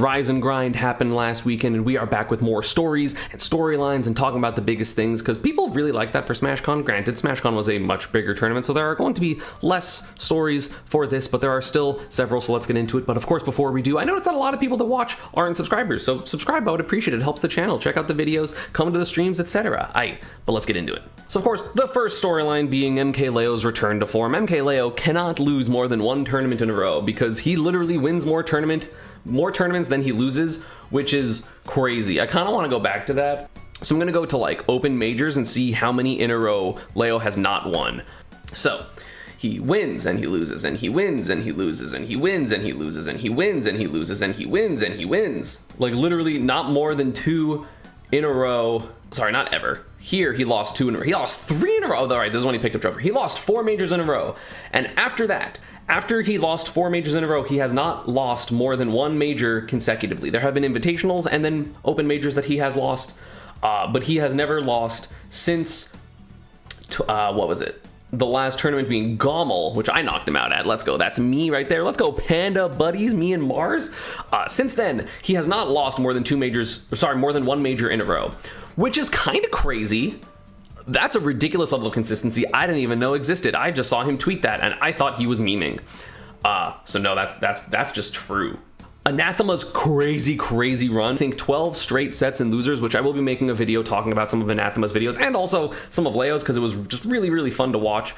Rise and Grind happened last weekend, and we are back with more stories and storylines and talking about the biggest things, because people really like that for SmashCon. Granted, SmashCon was a much bigger tournament, so there are going to be less stories for this, but there are still several, so let's get into it. But of course, before we do, I noticed that a lot of people that watch aren't subscribers, so subscribe, I would appreciate it. It helps the channel. Check out the videos, come to the streams, etc. But let's get into it. So of course, the first storyline being MkLeo's return to form. MkLeo cannot lose more than one tournament in a row because he literally wins more tournaments than he loses, which is crazy. I kind of want to go back to that. So I'm going to go to like open majors and see how many in a row Leo has not won. So he wins and he loses and he wins and he loses and he wins and he loses and he wins and he loses and he wins and he wins. Like literally not more than two in a row. Sorry, not ever. Here he lost two in a row. He lost three in a row. All right, this is when he picked up Joker. He lost 4 majors in a row. And after that, after he lost 4 majors in a row, he has not lost more than 1 major consecutively. There have been invitationals and then open majors that he has lost, but he has never lost since, what was it? The last tournament being Gommel, which I knocked him out at. Let's go. That's me right there. Let's go, Panda buddies, me and Mars. Since then, he has not lost more than 1 major in a row, which is kind of crazy. That's a ridiculous level of consistency I didn't even know existed. I just saw him tweet that, and I thought he was memeing. So no, that's just true. Anathema's crazy run. I think 12 straight sets and losers, which I will be making a video talking about some of Anathema's videos and also some of Leo's because it was just really fun to watch.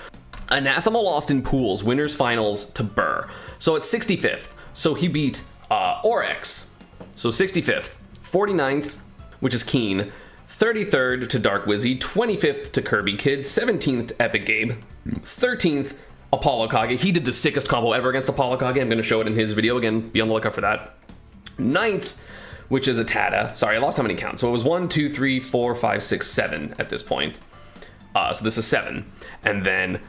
Anathema lost in pools, winners finals to Burr. So it's 65th. So he beat Oryx. So 65th, 49th, which is Keen, 33rd to Dark Wizzy, 25th to Kirby Kid, 17th to Epic Gabe, 13th Apollo Kage. He did the sickest combo ever against Apollo Kage. I'm going to show it in his video. Again, be on the lookout for that. 9th, which is a Tada. Sorry, I lost how many counts. So it was 1, 2, 3, 4, 5, 6, 7 at this point. So this is 7. And then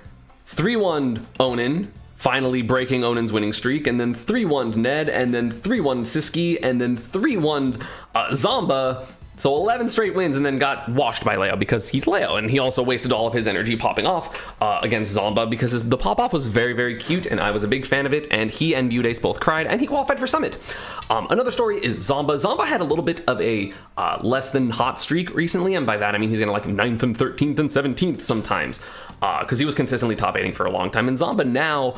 3-1 Onin, finally breaking Onin's winning streak. And then 3-1 Ned. And then 3-1 Siski. And then 3-1 Zomba. So 11 straight wins and then got washed by Leo because he's Leo, and he also wasted all of his energy popping off against Zomba because the pop-off was very cute and I was a big fan of it, and he and Mudace both cried and he qualified for Summit. Another story is Zomba. Zomba had a little bit of a less than hot streak recently, and by that I mean he's gonna like 9th and 13th and 17th sometimes because he was consistently top 8ing for a long time, and Zomba now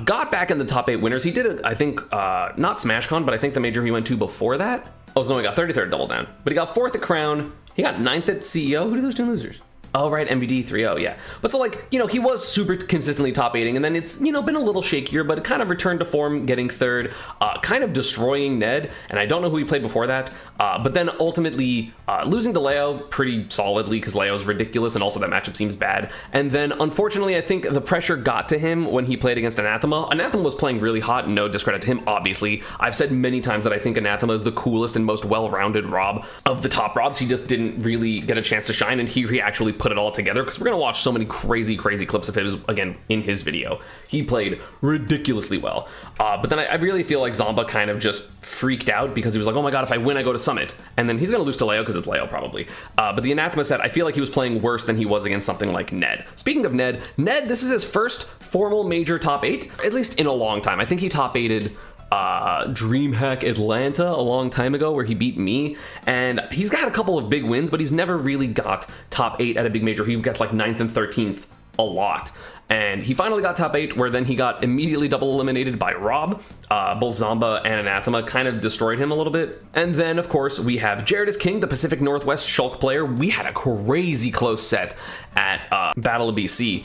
got back in the top 8 winners. He did it, I think, not SmashCon, but I think the major he went to before that. Oh, so no, he got 33rd Double Down. But he got 4th at Crown. He got 9th at CEO. Who did those two losers? Oh, right, MVD 3-0, yeah. But so, like, you know, he was super consistently top 8ing, and then it's, you know, been a little shakier, but it kind of returned to form, getting 3rd, kind of destroying Ned, and I don't know who he played before that, but then ultimately losing to Leo pretty solidly, because Leo's ridiculous, and also that matchup seems bad. And then, unfortunately, I think the pressure got to him when he played against Anathema. Anathema was playing really hot, no discredit to him, obviously. I've said many times that I think Anathema is the coolest and most well-rounded Rob of the top Robs. He just didn't really get a chance to shine, and he actually put it all together, because we're going to watch so many crazy clips of his again in his video. He played ridiculously well, but then I really feel like Zomba kind of just freaked out because he was like, oh my god, if I win I go to Summit, and then he's going to lose to Leo because it's Leo probably, but the Anathema said I feel like he was playing worse than he was against something like Ned. Speaking of Ned, this is his first formal major top 8, at least in a long time. I think he top 8'd DreamHack Atlanta a long time ago where he beat me, and he's got a couple of big wins, but he's never really got top 8 at a big major. He gets like 9th and 13th a lot, and he finally got top 8 where then he got immediately double eliminated by Rob. Both Zomba and Anathema kind of destroyed him a little bit. And then of course we have Jared is King, the Pacific Northwest Shulk player. We had a crazy close set at Battle of BC.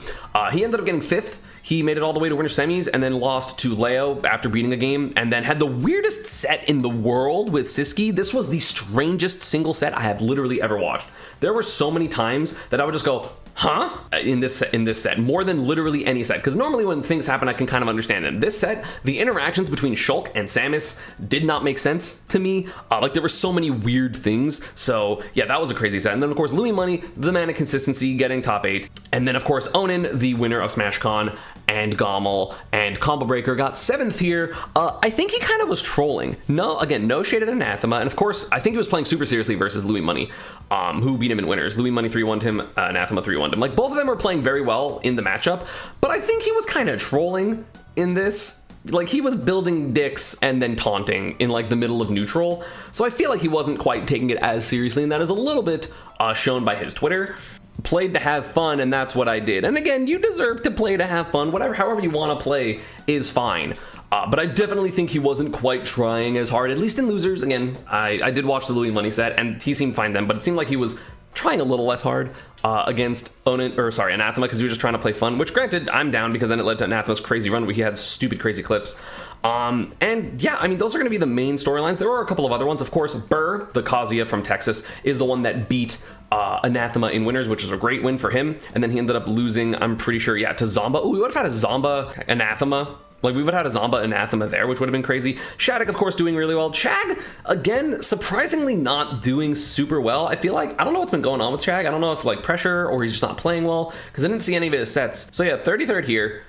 He ended up getting 5th. He made it all the way to winter semis and then lost to Leo after beating a game, and then had the weirdest set in the world with Siski. This was the strangest single set I have literally ever watched. There were so many times that I would just go, huh? In this set, more than literally any set. Because normally when things happen, I can kind of understand them. This set, the interactions between Shulk and Samus did not make sense to me. Like there were so many weird things. So yeah, that was a crazy set. And then of course, Louis Money, the man of consistency, getting top 8. And then of course, Onin, the winner of SmashCon, and Gommel and Combo Breaker got 7th here. I think he kind of was trolling. No, again, no shade at Anathema. And of course, I think he was playing super seriously versus Louis Money, who beat him in winners. Louis Money 3-1'd him, Anathema 3-1'd him. Like both of them were playing very well in the matchup, but I think he was kind of trolling in this. like, he was building dicks and then taunting in, like, the middle of neutral. So I feel like he wasn't quite taking it as seriously, and that is a little bit shown by his Twitter. Played to have fun, and that's what I did. And again, you deserve to play to have fun. However you want to play is fine. But I definitely think he wasn't quite trying as hard, at least in losers. Again, I did watch the Louis Money set, and he seemed fine then, but it seemed like he was trying a little less hard against Anathema, because he was just trying to play fun, which granted, I'm down, because then it led to Anathema's crazy run where he had stupid crazy clips. And yeah, I mean, those are going to be the main storylines. There were a couple of other ones. Of course, Burr, the Kazuya from Texas, is the one that beat Anathema in winners, which was a great win for him. And then he ended up losing, I'm pretty sure, yeah, to Zomba. Oh, we would have had a Zomba Anathema. Like, we would have had a Zomba Anathema there, which would have been crazy. Shattuck, of course, doing really well. Chag, again, surprisingly not doing super well. I feel like, I don't know what's been going on with Chag. I don't know if, like, pressure or he's just not playing well, because I didn't see any of his sets. So yeah, 33rd here.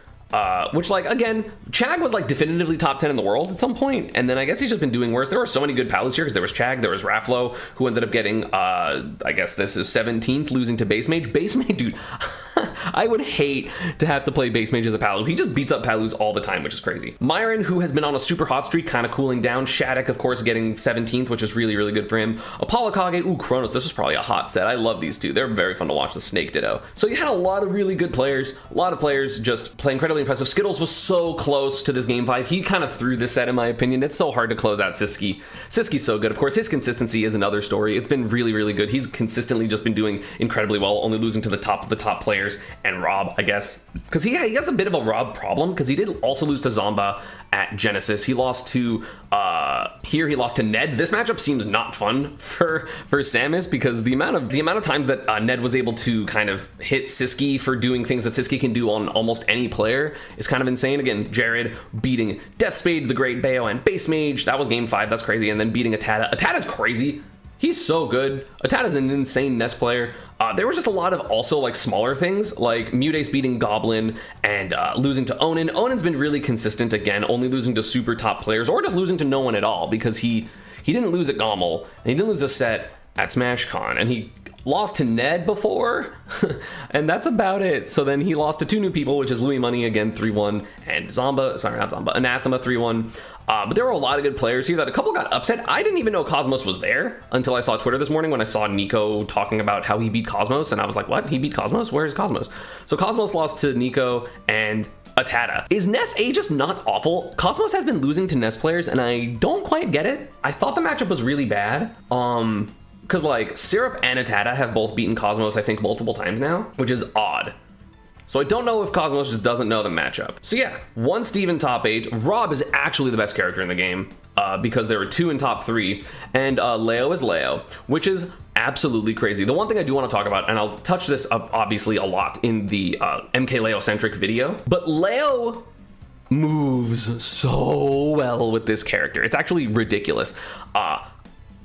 Which, like, again, Chag was, like, definitively top 10 in the world at some point, and then I guess he's just been doing worse. There were so many good Palus here, because there was Chag, there was Raflo, who ended up getting, I guess this is 17th, losing to Base Mage. Base Mage, dude, I would hate to have to play Base Mage as a Palu. He just beats up Palus all the time, which is crazy. Myron, who has been on a super hot streak, kind of cooling down. Shattuck, of course, getting 17th, which is really, really good for him. Apollo Kage, ooh, Kronos, this was probably a hot set. I love these two. They're very fun to watch, the Snake Ditto. So you had a lot of really good players, a lot of players just play incredibly impressive. Skittles was so close to this game 5. He kind of threw this set, in my opinion. It's so hard to close out Siski. Siski's so good. Of course, his consistency is another story. It's been really, really good. He's consistently just been doing incredibly well, only losing to the top of the top players and Rob, I guess. Because he has a bit of a Rob problem, because he did also lose to Zomba at Genesis. He lost to here he lost to Ned. This matchup seems not fun for Samus, because the amount of times that Ned was able to kind of hit Siski for doing things that Siski can do on almost any player is kind of insane. Again, Jared beating Deathspade, the Great Bayo, and Base Mage. That was game 5. That's crazy. And then beating Atada. Atada's crazy. He's so good. Atada's an insane Nest player. There were just a lot of also, like, smaller things, like Mutace beating Goblin and losing to Onin. Onin's been really consistent, again, only losing to super top players, or just losing to no one at all, because he didn't lose at Gommel, and he didn't lose a set at SmashCon, and he lost to Ned before, and that's about it. So then he lost to 2 new people, which is Louis Money, again, 3-1, and Anathema, 3-1. But there were a lot of good players here that a couple got upset. I didn't even know Cosmos was there until I saw Twitter this morning when I saw Nico talking about how he beat Cosmos, and I was like, what? He beat Cosmos? Where's Cosmos? So Cosmos lost to Nico and Atada. Is Ness A just not awful? Cosmos has been losing to Ness players, and I don't quite get it. I thought the matchup was really bad. Because, like, Syrup and Atada have both beaten Cosmos, I think, multiple times now, which is odd. So I don't know if Cosmos just doesn't know the matchup. So yeah, 1 Steve in top 8. Rob is actually the best character in the game, because there were 2 in top 3, and Leo is Leo, which is absolutely crazy. The one thing I do want to talk about, and I'll touch this up obviously a lot in the MkLeo centric video, but Leo moves so well with this character. It's actually ridiculous.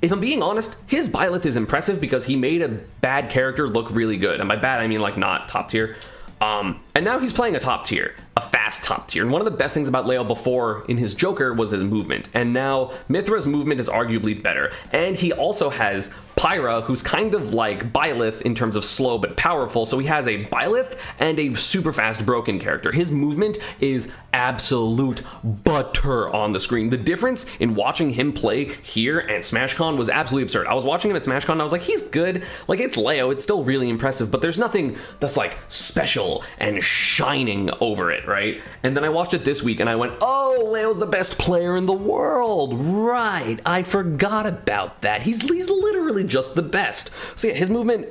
If I'm being honest, his Byleth is impressive because he made a bad character look really good. And by bad, I mean, like, not top tier. And now he's playing a top tier, a fast top tier. And one of the best things about Leo before in his Joker was his movement. And now Mithra's movement is arguably better. And he also has Pyra, who's kind of like Byleth in terms of slow but powerful. So he has a Byleth and a super fast broken character. His movement is absolute butter on the screen. The difference in watching him play here and SmashCon was absolutely absurd. I was watching him at SmashCon and I was like, he's good. Like, it's Leo, it's still really impressive, but there's nothing that's like special and shining over it, right? And then I watched it this week and I went, oh, Leo's the best player in the world. Right, I forgot about that. He's literally just the best. So yeah, his movement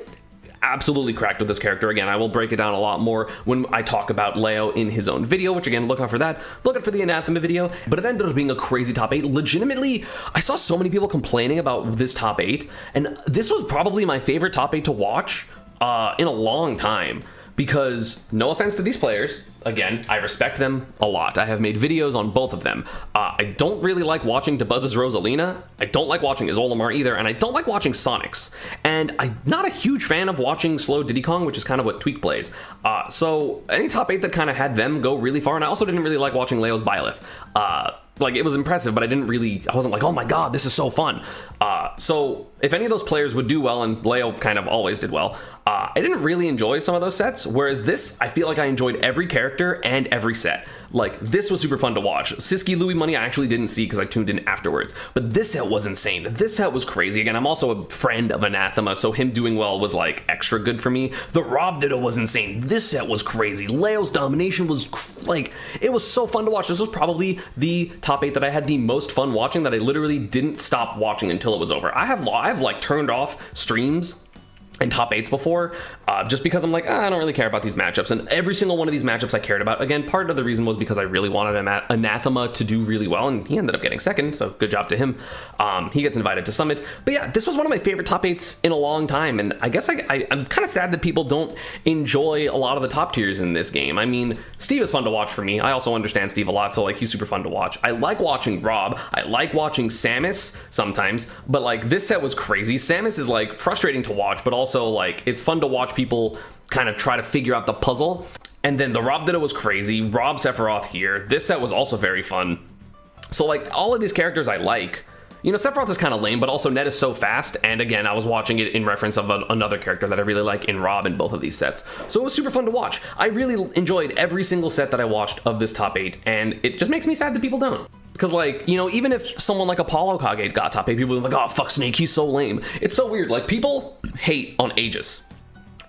absolutely cracked with this character. Again, I will break it down a lot more when I talk about Leo in his own video, which again, look out for that. Look out for the Anathema video. But it ended up being a crazy top 8. Legitimately, I saw so many people complaining about this top 8, and this was probably my favorite top 8 to watch in a long time. Because, no offense to these players, again, I respect them a lot. I have made videos on both of them. I don't really like watching DeBuzz's Rosalina. I don't like watching his Olimar either, and I don't like watching Sonics. And I'm not a huge fan of watching slow Diddy Kong, which is kind of what Tweak plays. So any top 8 that kind of had them go really far, and I also didn't really like watching Leo's Byleth. Like, it was impressive, but I wasn't like, oh my god, this is so fun. So if any of those players would do well, and Leo kind of always did well, I didn't really enjoy some of those sets, whereas this, I feel like I enjoyed every character and every set. Like, this was super fun to watch. Siski Louis Money I actually didn't see because I tuned in afterwards, but this set was insane. This set was crazy. Again, I'm also a friend of Anathema, so him doing well was like extra good for me. The Rob Ditto was insane. This set was crazy. Leo's domination was like, it was so fun to watch. This was probably the top 8 that I had the most fun watching, that I literally didn't stop watching until it was over. I've like turned off streams and top 8s before, just because I'm like, I don't really care about these matchups. And every single one of these matchups I cared about. Again, part of the reason was because I really wanted Anathema to do really well, and he ended up getting second, so good job to him. He gets invited to Summit. But yeah, this was one of my favorite top 8s in a long time, and I guess I'm kind of sad that people don't enjoy a lot of the top tiers in this game. I mean, Steve is fun to watch for me. I also understand Steve a lot, so like, he's super fun to watch. I like watching Rob. I like watching Samus sometimes, but like, this set was crazy. Samus is like frustrating to watch, but also like, it's fun to watch people kind of try to figure out the puzzle. And then the Rob Ditto was crazy. Rob Sephiroth here. This set was also very fun. So like, all of these characters I like. You know, Sephiroth is kind of lame, but also Ned is so fast. And again, I was watching it in reference of another character that I really like in Rob in both of these sets. So it was super fun to watch. I really enjoyed every single set that I watched of this top 8, and it just makes me sad that people don't. Because like, you know, even if someone like Apollo Kage got top 8, people would be like, oh, fuck Snake, he's so lame. It's so weird. Like, people hate on Aegis,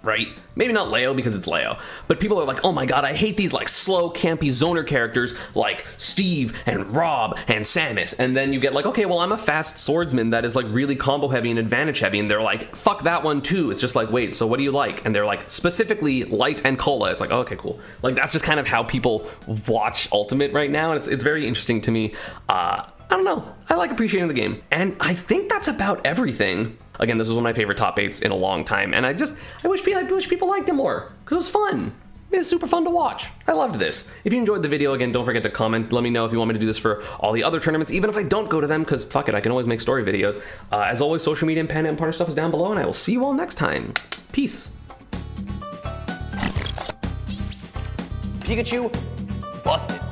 right? Maybe not Leo because it's Leo, but people are like, oh my god, I hate these like slow, campy zoner characters like Steve and Rob and Samus. And then you get like, okay, well, I'm a fast swordsman that is like really combo heavy and advantage heavy, and they're like, fuck that one too. It's just like, wait, so what do you like? And they're like, specifically Light and Cola. It's like, oh, okay, cool. Like, that's just kind of how people watch Ultimate right now, and it's very interesting to me. I don't know. I like appreciating the game. And I think that's about everything. Again, this was one of my favorite top 8s in a long time, and I wish people liked it more, because it was fun. It's super fun to watch. I loved this. If you enjoyed the video, again, don't forget to comment. Let me know if you want me to do this for all the other tournaments, even if I don't go to them, because fuck it, I can always make story videos. As always, social media and PANDA and partner stuff is down below, and I will see you all next time. Peace. Pikachu, busted.